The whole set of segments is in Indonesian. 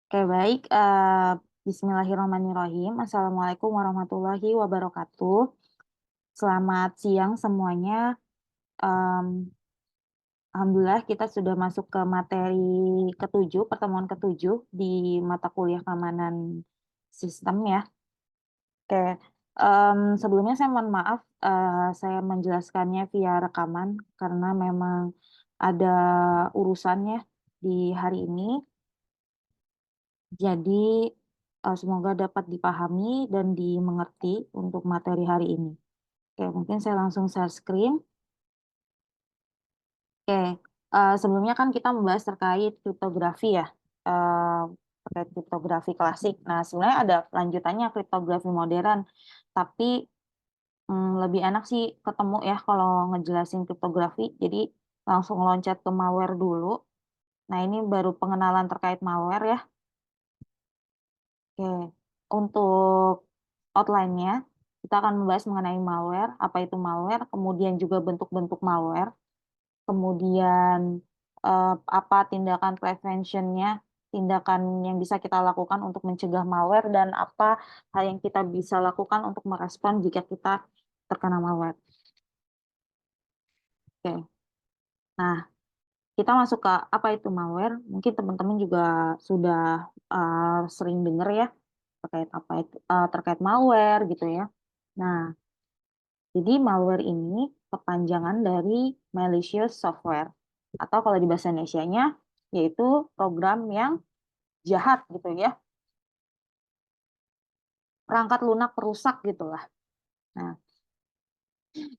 Oke, baik. Bismillahirrahmanirrahim. Assalamualaikum warahmatullahi wabarakatuh. Selamat siang semuanya. Em, Alhamdulillah kita sudah masuk ke materi ketujuh, pertemuan ketujuh di mata kuliah keamanan sistem ya. Oke, sebelumnya saya mohon maaf, saya menjelaskannya via rekaman karena memang ada urusannya di hari ini. Jadi, semoga dapat dipahami dan dimengerti untuk materi hari ini. Oke, mungkin saya langsung share screen. Oke, sebelumnya kan kita membahas terkait kriptografi ya, eee, terkait kriptografi klasik. Nah, sebenarnya ada lanjutannya kriptografi modern, tapi, lebih enak sih ketemu ya kalau ngejelasin kriptografi, jadi langsung loncat ke malware dulu. Nah, ini baru pengenalan terkait malware ya. Oke, untuk outline-nya, kita akan membahas mengenai malware, apa itu malware, kemudian juga bentuk-bentuk malware, kemudian apa tindakan prevention-nya, tindakan yang bisa kita lakukan untuk mencegah malware, dan apa hal yang kita bisa lakukan untuk merespon jika kita terkena malware. Oke, nah kita masuk ke apa itu malware. Mungkin teman-teman juga sudah sering dengar ya terkait apa itu terkait malware gitu ya. Nah, jadi malware ini kepanjangan dari malicious software atau kalau di bahasa Indonesianya yaitu program yang jahat gitu ya, perangkat lunak perusak gitulah. Nah,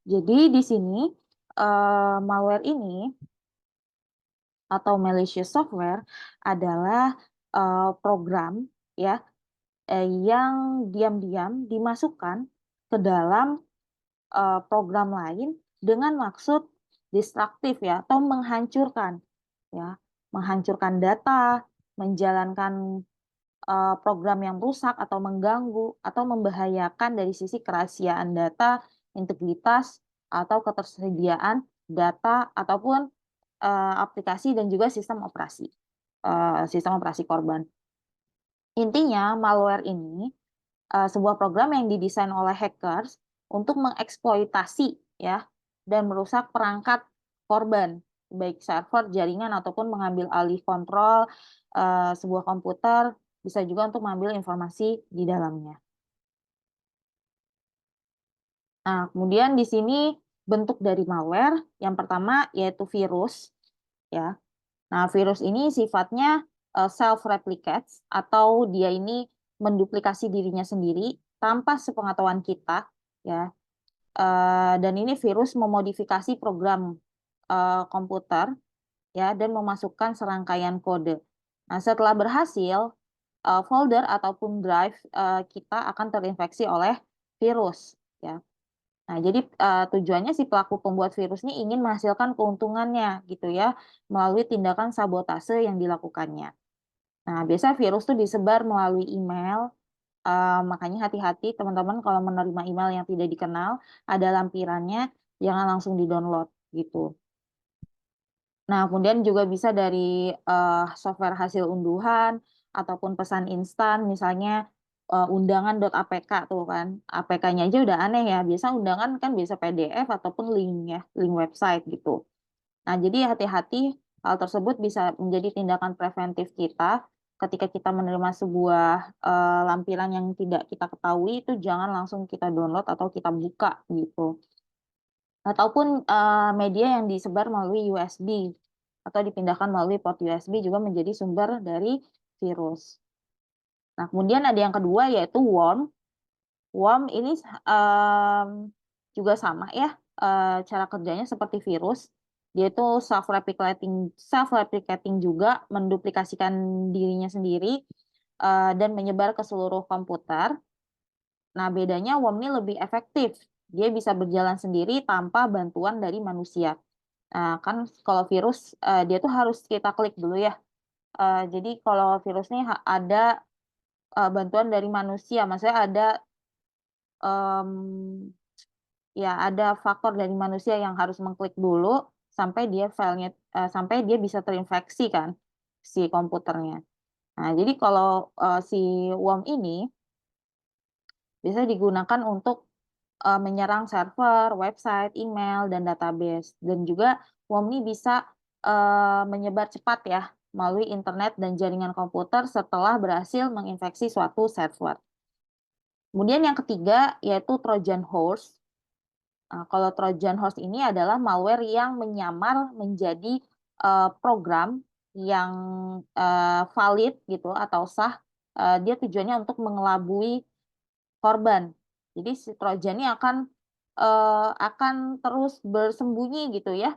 jadi di sini malware ini atau malicious software adalah program ya yang diam-diam dimasukkan ke dalam program lain dengan maksud destruktif ya atau menghancurkan ya, menghancurkan data, menjalankan, program yang rusak atau mengganggu atau membahayakan dari sisi kerahasiaan data, integritas, atau ketersediaan data ataupun, aplikasi dan juga sistem operasi korban. Intinya malware ini sebuah program yang didesain oleh hackers untuk mengeksploitasi ya dan merusak perangkat korban, baik server, jaringan ataupun mengambil alih kontrol sebuah komputer, bisa juga untuk mengambil informasi di dalamnya. Nah, kemudian di sini bentuk dari malware, yang pertama yaitu virus ya. Nah, virus ini sifatnya self replicates atau dia ini menduplikasi dirinya sendiri tanpa sepengetahuan kita ya. Dan ini virus memodifikasi program komputer ya dan memasukkan serangkaian kode. Nah, setelah berhasil, folder ataupun drive kita akan terinfeksi oleh virus ya. Nah, jadi, tujuannya si pelaku pembuat virus ini ingin menghasilkan keuntungannya gitu ya, melalui tindakan sabotase yang dilakukannya. Nah, biasa virus tuh disebar melalui email, makanya hati-hati teman-teman kalau menerima email yang tidak dikenal, ada lampirannya, jangan langsung di-download gitu. Nah, kemudian juga bisa dari, software hasil unduhan ataupun pesan instan misalnya, undangan.apk tuh kan, APK-nya aja udah aneh ya, biasa undangan kan bisa PDF ataupun link ya, link website gitu. Nah, jadi hati-hati hal tersebut bisa menjadi tindakan preventif kita ketika kita menerima sebuah, lampiran yang tidak kita ketahui itu jangan langsung kita download atau kita buka gitu. Ataupun, media yang disebar melalui USB atau dipindahkan melalui port USB juga menjadi sumber dari virus. Nah, kemudian ada yang kedua yaitu worm. Worm ini juga sama ya, cara kerjanya seperti virus. Dia itu self replicating juga, menduplikasikan dirinya sendiri, dan menyebar ke seluruh komputer. Nah, bedanya worm ini lebih efektif. Dia bisa berjalan sendiri tanpa bantuan dari manusia. Nah, kan kalau virus, dia tuh harus kita klik dulu ya. Jadi kalau virus nih ada, bantuan dari manusia, maksudnya ada, mmm, ya ada faktor dari manusia yang harus mengklik dulu sampai dia bisa terinfeksi kan, si komputernya. Nah, jadi kalau si worm ini bisa digunakan untuk menyerang server, website, email, dan database. Dan juga worm ini bisa menyebar cepat ya melalui internet dan jaringan komputer setelah berhasil menginfeksi suatu server. Kemudian yang ketiga yaitu Trojan horse. Nah, kalau Trojan horse ini adalah malware yang menyamar menjadi program yang valid gitu atau sah. Dia tujuannya untuk mengelabui korban. Jadi si Trojan ini akan terus bersembunyi gitu ya.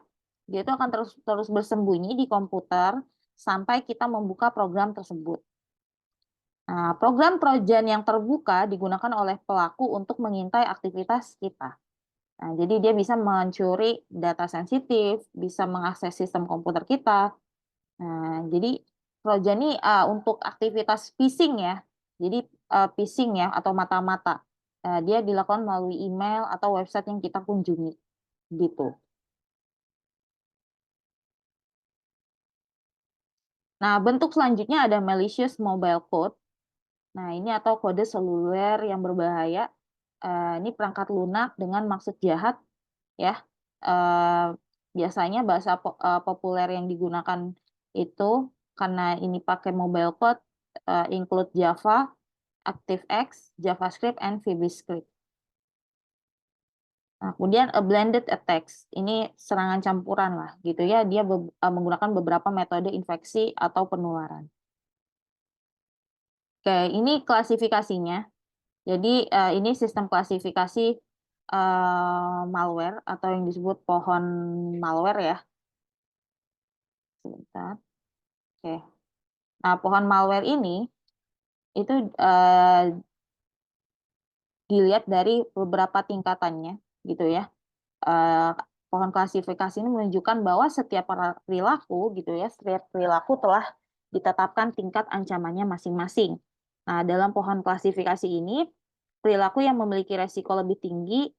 Dia itu akan terus terus bersembunyi di komputer sampai kita membuka program tersebut. Nah, program Trojan yang terbuka digunakan oleh pelaku untuk mengintai aktivitas kita. Nah, jadi dia bisa mencuri data sensitif, bisa mengakses sistem komputer kita. Nah, jadi Trojan ini untuk aktivitas phishing ya. Jadi phishing ya atau mata-mata. Dia dilakukan melalui email atau website yang kita kunjungi gitu. Nah, bentuk selanjutnya ada malicious mobile code. Nah, ini atau kode seluler yang berbahaya. Ini perangkat lunak dengan maksud jahat ya. Biasanya bahasa populer yang digunakan itu karena ini pakai mobile code include Java, ActiveX, JavaScript, and VBScript. Nah, kemudian a blended attacks, ini serangan campuran lah gitu ya. Dia menggunakan beberapa metode infeksi atau penularan. Oke, ini klasifikasinya. Jadi ini sistem klasifikasi malware atau yang disebut pohon malware ya. Sebentar. Oke. Nah, pohon malware ini itu dilihat dari beberapa tingkatannya gitu ya. Eh, Pohon klasifikasi ini menunjukkan bahwa setiap perilaku gitu ya, setiap perilaku telah ditetapkan tingkat ancamannya masing-masing. Nah, dalam pohon klasifikasi ini, perilaku yang memiliki resiko lebih tinggi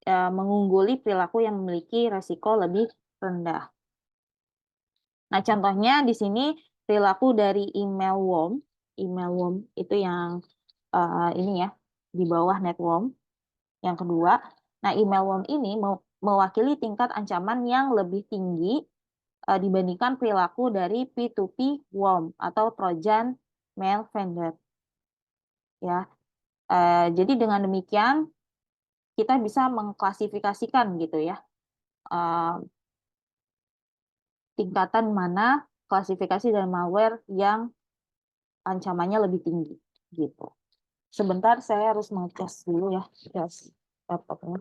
mengungguli perilaku yang memiliki resiko lebih rendah. Nah, contohnya di sini perilaku dari email worm itu yang ini ya di bawah networm. Yang kedua, nah email worm ini mewakili tingkat ancaman yang lebih tinggi dibandingkan perilaku dari P2P worm atau Trojan mail vendor. Ya, jadi dengan demikian kita bisa mengklasifikasikan gitu ya tingkatan mana klasifikasi dan malware yang ancamannya lebih tinggi gitu. Sebentar saya harus mengecas dulu ya, gas laptopnya.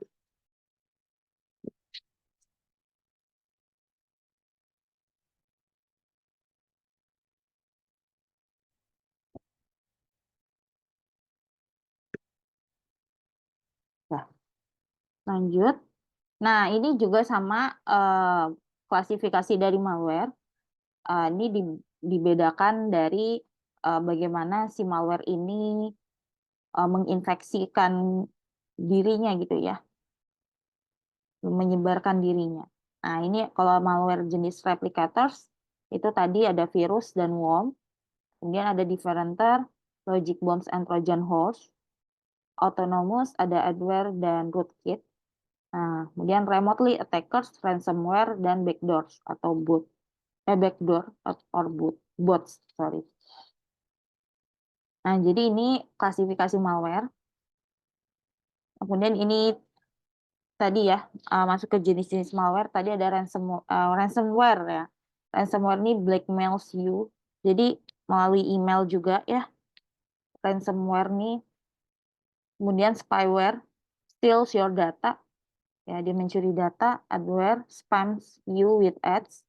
Nah, lanjut. Nah, ini juga sama klasifikasi dari malware. Ini dibedakan dari bagaimana si malware ini menginfeksikan dirinya gitu ya, menyebarkan dirinya. Nah, ini kalau malware jenis replicators itu tadi ada virus dan worm, kemudian ada differenter, logic bombs and trojan horse, autonomous ada adware dan rootkit. Nah, kemudian remotely attackers, ransomware dan backdoors atau backdoor or bots, sorry. Nah, jadi ini klasifikasi malware. Kemudian ini tadi ya masuk ke jenis-jenis malware. Tadi ada ransomware ya. Ransomware ini blackmails you. Jadi melalui email juga ya. Ransomware ini. Kemudian spyware steals your data. Ya, dia mencuri data. Adware spams you with ads.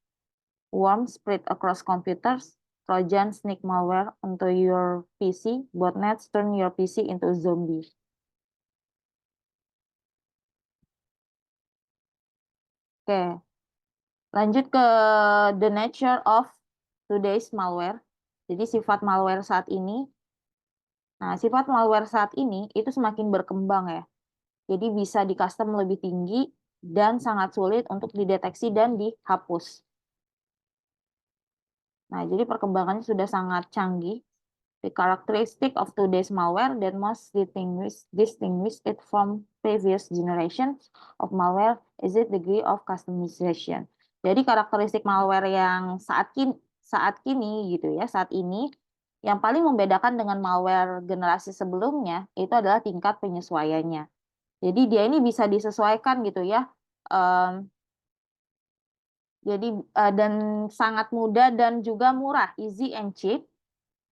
Worm spread across computers. Trojan sneak malware onto your PC. Botnets turn your PC into zombie. Oke, lanjut ke the nature of today's malware. Jadi sifat malware saat ini. Nah, sifat malware saat ini itu semakin berkembang ya. Jadi bisa di custom lebih tinggi dan sangat sulit untuk dideteksi dan dihapus. Nah, jadi perkembangannya sudah sangat canggih. The characteristic of today's malware that most distinguish it from previous generations of malware is its degree of customization. Jadi karakteristik malware yang saat kini gitu ya, saat ini yang paling membedakan dengan malware generasi sebelumnya itu adalah tingkat penyesuaiannya. Jadi dia ini bisa disesuaikan gitu ya. Em, dan sangat mudah dan juga murah, easy and cheap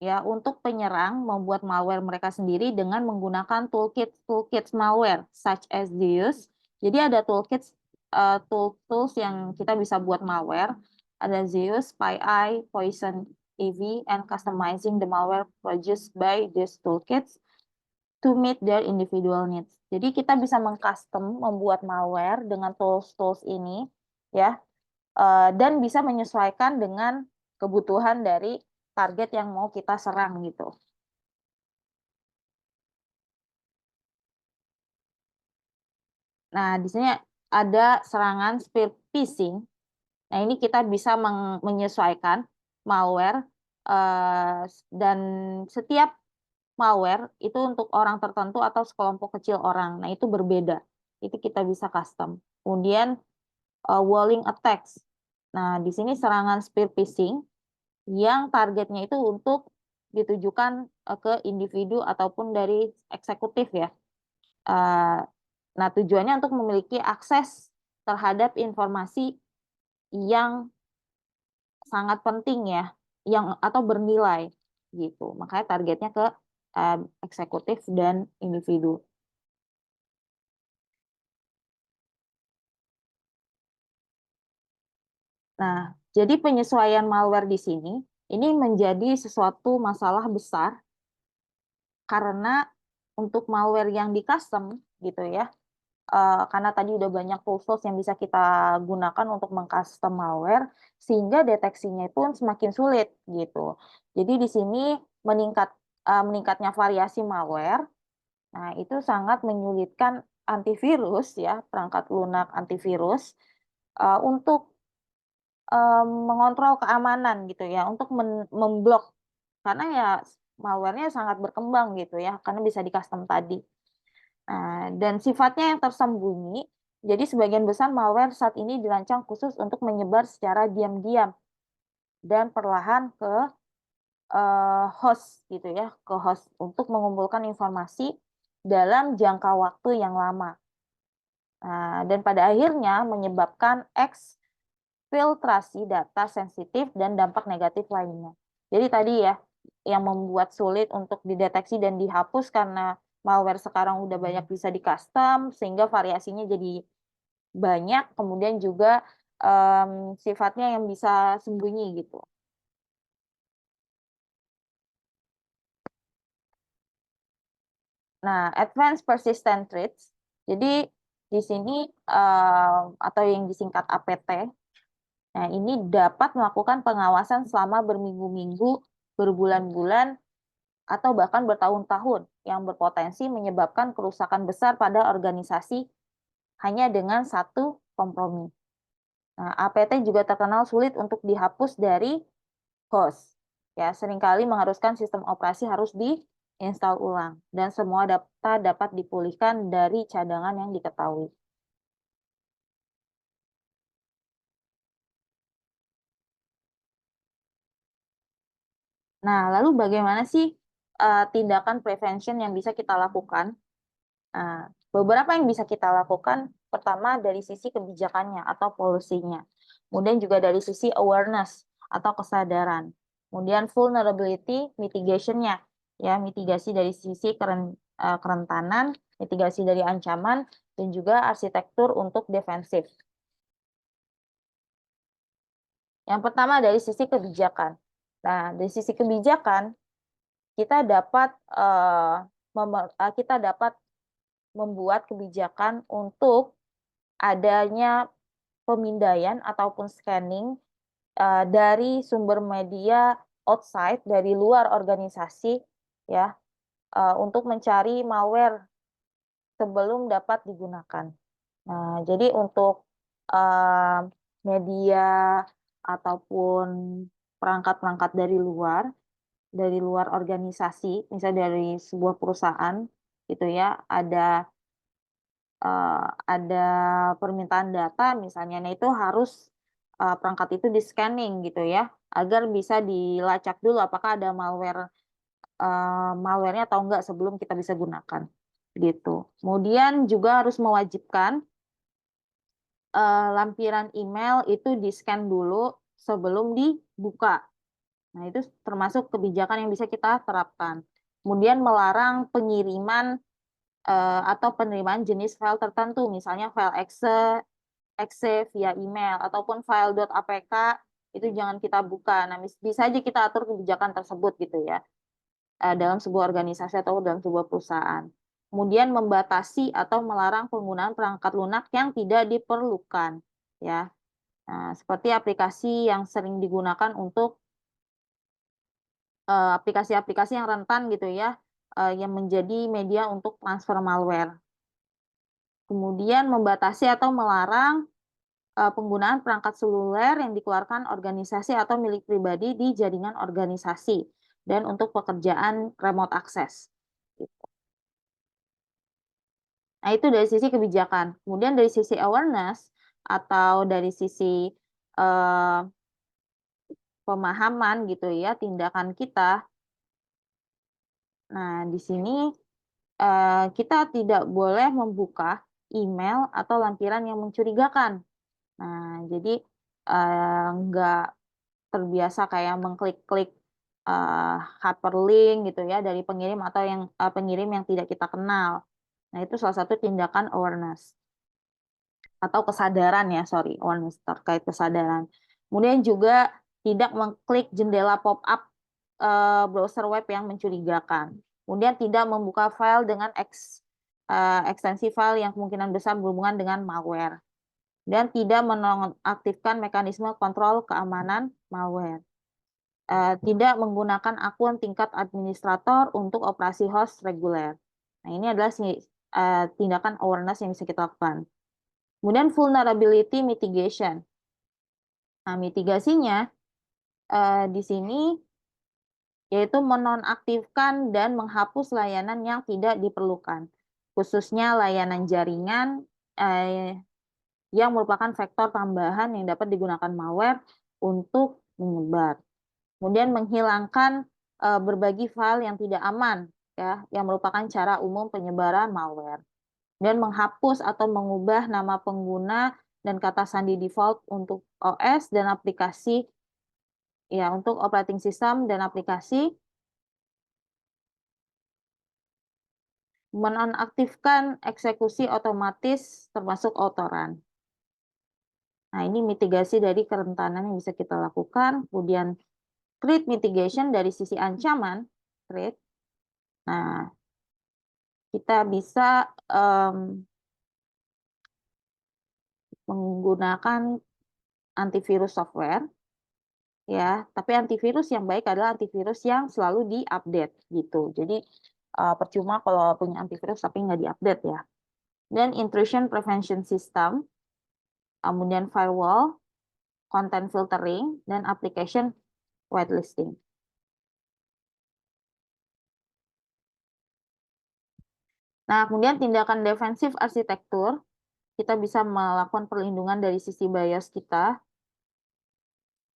ya untuk penyerang membuat malware mereka sendiri dengan menggunakan toolkits malware such as Zeus. Jadi ada tools yang kita bisa buat malware. Ada Zeus, PyEye, Poison EV, and customizing the malware produced by these toolkits to meet their individual needs. Jadi kita bisa mengcustom membuat malware dengan tools ini ya, dan bisa menyesuaikan dengan kebutuhan dari target yang mau kita serang gitu. Nah, di sini ada serangan spear phishing. Nah, ini kita bisa menyesuaikan malware dan setiap malware itu untuk orang tertentu atau sekelompok kecil orang. Nah, itu berbeda. Itu kita bisa custom. Kemudian walling attacks. Nah, di sini serangan spear phishing yang targetnya itu untuk ditujukan ke individu ataupun dari eksekutif ya. Nah, tujuannya untuk memiliki akses terhadap informasi yang sangat penting ya, yang atau bernilai gitu. Makanya targetnya ke eksekutif dan individu. Nah, jadi penyesuaian malware di sini ini menjadi sesuatu masalah besar karena untuk malware yang di custom gitu ya, karena tadi udah banyak tools yang bisa kita gunakan untuk mengcustom malware, sehingga deteksinya pun semakin sulit gitu. Jadi di sini meningkatnya variasi malware, nah itu sangat menyulitkan antivirus ya, perangkat lunak antivirus untuk mengontrol keamanan gitu ya, untuk memblok karena ya malware-nya sangat berkembang gitu ya, karena bisa di-custom tadi. Nah, dan sifatnya yang tersembunyi, jadi sebagian besar malware saat ini dirancang khusus untuk menyebar secara diam-diam dan perlahan ke host gitu ya, ke host untuk mengumpulkan informasi dalam jangka waktu yang lama. Nah, dan pada akhirnya menyebabkan eksfiltrasi data sensitif dan dampak negatif lainnya. Jadi tadi ya, yang membuat sulit untuk dideteksi dan dihapus karena malware sekarang udah banyak bisa di-custom, sehingga variasinya jadi banyak, kemudian juga sifatnya yang bisa sembunyi gitu. Nah, advanced persistent threats, jadi di sini atau yang disingkat APT, nah ini dapat melakukan pengawasan selama berminggu-minggu, berbulan-bulan, atau bahkan bertahun-tahun yang berpotensi menyebabkan kerusakan besar pada organisasi hanya dengan satu kompromi. Nah, APT juga terkenal sulit untuk dihapus dari host. Ya, seringkali mengharuskan sistem operasi harus diinstal ulang dan semua data dapat dipulihkan dari cadangan yang diketahui. Nah, lalu bagaimana sih tindakan prevention yang bisa kita lakukan? Nah, beberapa yang bisa kita lakukan, pertama dari sisi kebijakannya atau polisinya, kemudian juga dari sisi awareness atau kesadaran, kemudian vulnerability mitigation-nya, ya mitigasi dari sisi kerentanan, mitigasi dari ancaman, dan juga arsitektur untuk defensif. Yang pertama dari sisi kebijakan. Nah, dari sisi kebijakan kita dapat membuat kebijakan untuk adanya pemindaian ataupun scanning dari sumber media outside dari luar organisasi ya untuk mencari malware sebelum dapat digunakan. Nah, jadi untuk media ataupun perangkat-perangkat dari luar dari luar organisasi, misalnya dari sebuah perusahaan gitu ya, ada permintaan data misalnya, nah itu harus, perangkat itu di-scanning gitu ya, agar bisa dilacak dulu apakah ada malware-nya atau enggak sebelum kita bisa gunakan, gitu. Kemudian juga harus mewajibkan, lampiran email itu di-scan dulu sebelum dibuka. Nah, itu termasuk kebijakan yang bisa kita terapkan. Kemudian melarang pengiriman, atau penerimaan jenis file tertentu, misalnya file exe via email ataupun file .apk itu jangan kita buka. Nah, bisa aja kita atur kebijakan tersebut gitu ya, dalam sebuah organisasi atau dalam sebuah perusahaan. Kemudian membatasi atau melarang penggunaan perangkat lunak yang tidak diperlukan, ya. Nah, seperti aplikasi yang sering digunakan untuk aplikasi-aplikasi yang rentan gitu ya, yang menjadi media untuk transfer malware. Kemudian membatasi atau melarang penggunaan perangkat seluler yang dikeluarkan organisasi atau milik pribadi di jaringan organisasi dan untuk pekerjaan remote access. Gitu. Nah, itu dari sisi kebijakan. Kemudian dari sisi awareness atau dari sisi eh, pemahaman gitu ya tindakan kita. Nah, di sini kita tidak boleh membuka email atau lampiran yang mencurigakan. Nah, jadi nggak terbiasa kayak mengklik-klik hyperlink gitu ya dari pengirim atau pengirim yang tidak kita kenal. Nah, itu salah satu tindakan awareness atau kesadaran ya, sorry, awareness terkait kesadaran. Kemudian juga tidak mengklik jendela pop-up browser web yang mencurigakan. Kemudian tidak membuka file dengan ekstensi file yang kemungkinan besar berhubungan dengan malware. Dan tidak menonaktifkan mekanisme kontrol keamanan malware. Tidak menggunakan akun tingkat administrator untuk operasi host reguler. Nah, ini adalah tindakan awareness yang bisa kita lakukan. Kemudian vulnerability mitigation. Nah, mitigasinya di sini yaitu menonaktifkan dan menghapus layanan yang tidak diperlukan, khususnya layanan jaringan yang merupakan vektor tambahan yang dapat digunakan malware untuk menyebar. Kemudian menghilangkan berbagi file yang tidak aman, ya, yang merupakan cara umum penyebaran malware. Dan menghapus atau mengubah nama pengguna dan kata sandi default untuk OS dan aplikasi, ya, untuk operating system dan aplikasi. Menonaktifkan eksekusi otomatis termasuk autoran. Nah, ini mitigasi dari kerentanan yang bisa kita lakukan. Kemudian threat mitigation dari sisi ancaman threat. Nah, kita bisa menggunakan antivirus software, ya. Tapi antivirus yang baik adalah antivirus yang selalu diupdate gitu. Jadi percuma kalau punya antivirus tapi nggak diupdate ya. Dan intrusion prevention system, kemudian firewall, content filtering, dan application whitelisting. Nah, kemudian tindakan defensif arsitektur, kita bisa melakukan perlindungan dari sisi BIOS kita,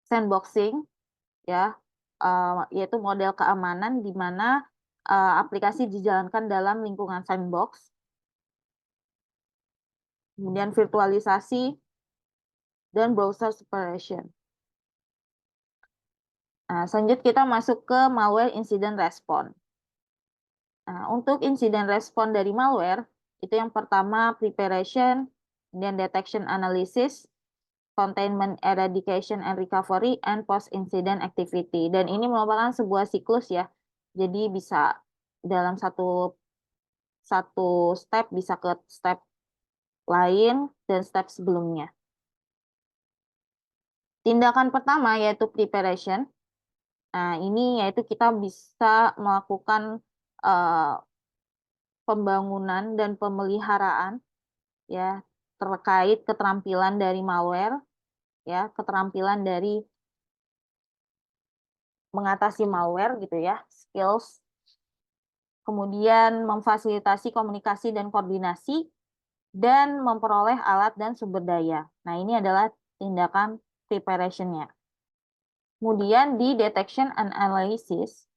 sandboxing, ya, yaitu model keamanan di mana aplikasi dijalankan dalam lingkungan sandbox, kemudian virtualisasi, dan browser separation. Nah, selanjutnya kita masuk ke malware incident response. Nah, untuk insiden respon dari malware, itu yang pertama preparation, dan detection analysis, containment eradication and recovery, and post-incident activity. Dan ini merupakan sebuah siklus ya. Jadi bisa dalam satu step bisa ke step lain dan step sebelumnya. Tindakan pertama yaitu preparation. Nah, ini yaitu kita bisa melakukan pembangunan dan pemeliharaan ya terkait keterampilan dari malware, ya, keterampilan dari mengatasi malware gitu ya, skills, kemudian memfasilitasi komunikasi dan koordinasi, dan memperoleh alat dan sumber daya. Nah, ini adalah tindakan preparation-nya. Kemudian di detection and analysis,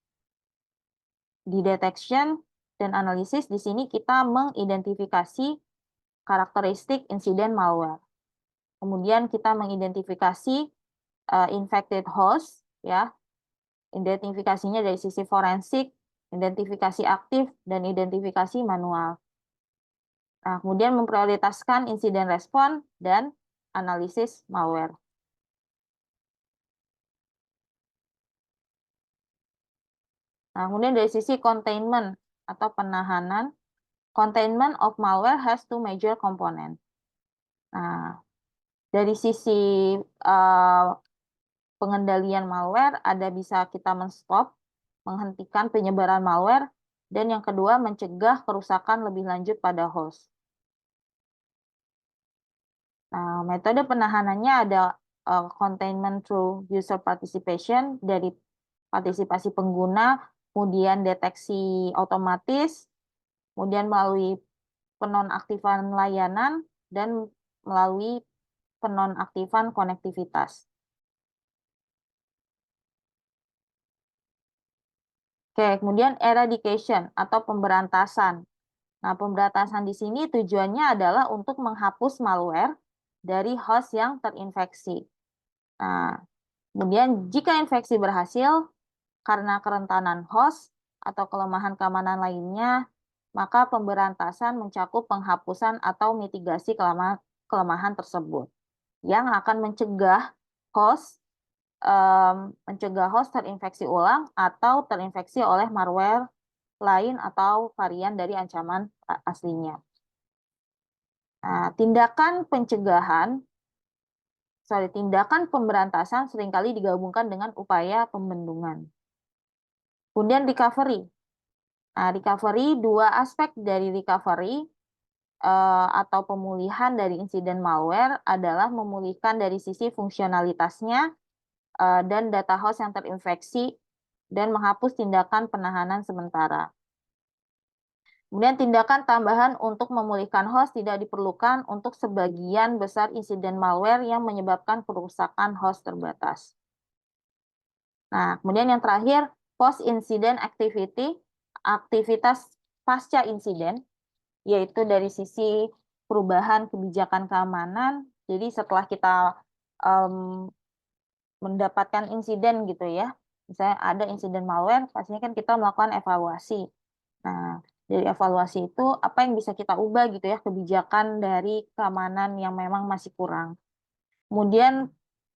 di detection dan analisis di sini kita mengidentifikasi karakteristik insiden malware. Kemudian kita mengidentifikasi infected host, ya, identifikasinya dari sisi forensik, identifikasi aktif, dan identifikasi manual. Nah, kemudian memprioritaskan insiden respon dan analisis malware. Nah, kemudian dari sisi containment atau penahanan, containment of malware has two major component. Nah, dari sisi pengendalian malware, ada bisa kita menstop, menghentikan penyebaran malware, dan yang kedua mencegah kerusakan lebih lanjut pada host. Nah, metode penahanannya ada containment through user participation, dari partisipasi pengguna, kemudian deteksi otomatis, kemudian melalui penonaktifan layanan, dan melalui penonaktifan konektivitas. Oke, kemudian eradication atau pemberantasan. Nah, pemberantasan di sini tujuannya adalah untuk menghapus malware dari host yang terinfeksi. Nah, kemudian jika infeksi berhasil karena kerentanan host atau kelemahan keamanan lainnya, maka pemberantasan mencakup penghapusan atau mitigasi kelemahan tersebut yang akan mencegah host terinfeksi ulang atau terinfeksi oleh malware lain atau varian dari ancaman aslinya. Nah, tindakan pemberantasan seringkali digabungkan dengan upaya pembendungan. Kemudian recovery. Nah, recovery, dua aspek dari recovery atau pemulihan dari insiden malware adalah memulihkan dari sisi fungsionalitasnya dan data host yang terinfeksi dan menghapus tindakan penahanan sementara. Kemudian tindakan tambahan untuk memulihkan host tidak diperlukan untuk sebagian besar insiden malware yang menyebabkan kerusakan host terbatas. Nah, kemudian yang terakhir, post-incident activity, aktivitas pasca insiden, yaitu dari sisi perubahan kebijakan keamanan. Jadi setelah kita mendapatkan insiden gitu ya, misalnya ada insiden malware, pastinya kan kita melakukan evaluasi. Nah, dari evaluasi itu apa yang bisa kita ubah gitu ya, kebijakan dari keamanan yang memang masih kurang. Kemudian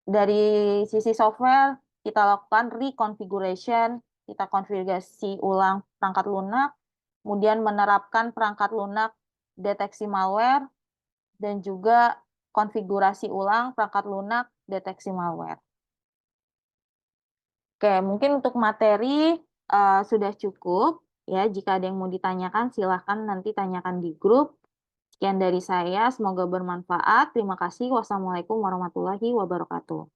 dari sisi software kita lakukan reconfiguration, kita konfigurasi ulang perangkat lunak, kemudian menerapkan perangkat lunak deteksi malware, dan juga konfigurasi ulang perangkat lunak deteksi malware. Oke, mungkin untuk materi sudah cukup. Ya, jika ada yang mau ditanyakan, silahkan nanti tanyakan di grup. Sekian dari saya, semoga bermanfaat. Terima kasih. Wassalamualaikum warahmatullahi wabarakatuh.